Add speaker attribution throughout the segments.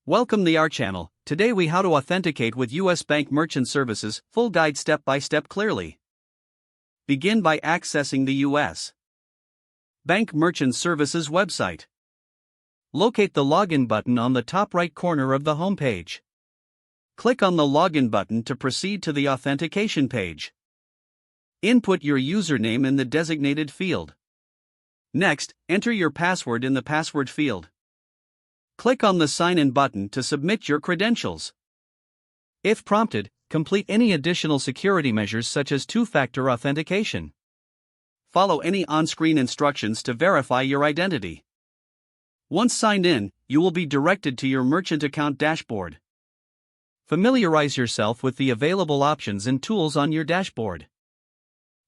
Speaker 1: Welcome to our channel. Today we how to authenticate with US Bank Merchant Services, full guide step by step clearly. Begin by accessing the US Bank Merchant Services website. Locate the login button on the top right corner of the home page. Click on the login button to proceed to the authentication page. Input your username in the designated field. Next, enter your password in the password field. Click on the Sign In button to submit your credentials. If prompted, complete any additional security measures such as two-factor authentication. Follow any on-screen instructions to verify your identity. Once signed in, you will be directed to your merchant account dashboard. Familiarize yourself with the available options and tools on your dashboard.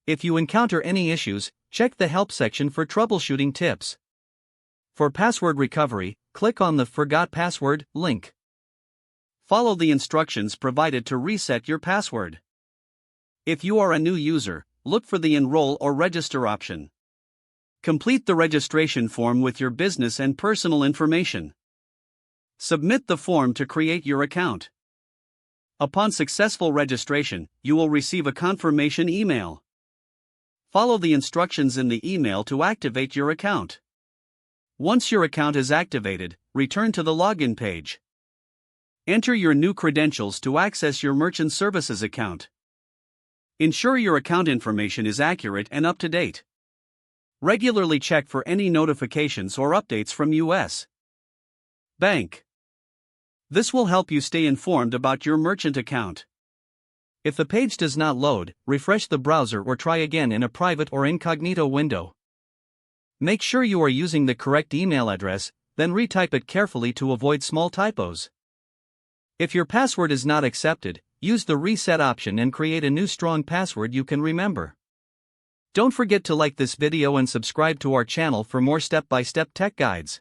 Speaker 1: If you encounter any issues, check the help section for troubleshooting tips. For password recovery, click on the Forgot Password link. Follow the instructions provided to reset your password. If you are a new user, look for the Enroll or Register option. Complete the registration form with your business and personal information. Submit the form to create your account. Upon successful registration, you will receive a confirmation email. Follow the instructions in the email to activate your account. Once your account is activated, return to the login page. Enter your new credentials to access your merchant services account. Ensure your account information is accurate and up to date. Regularly check for any notifications or updates from US Bank. This will help you stay informed about your merchant account. If the page does not load, refresh the browser or try again in a private or incognito window. Make sure you are using the correct email address, then retype it carefully to avoid small typos. If your password is not accepted, use the reset option and create a new strong password you can remember. Don't forget to like this video and subscribe to our channel for more step-by-step tech guides.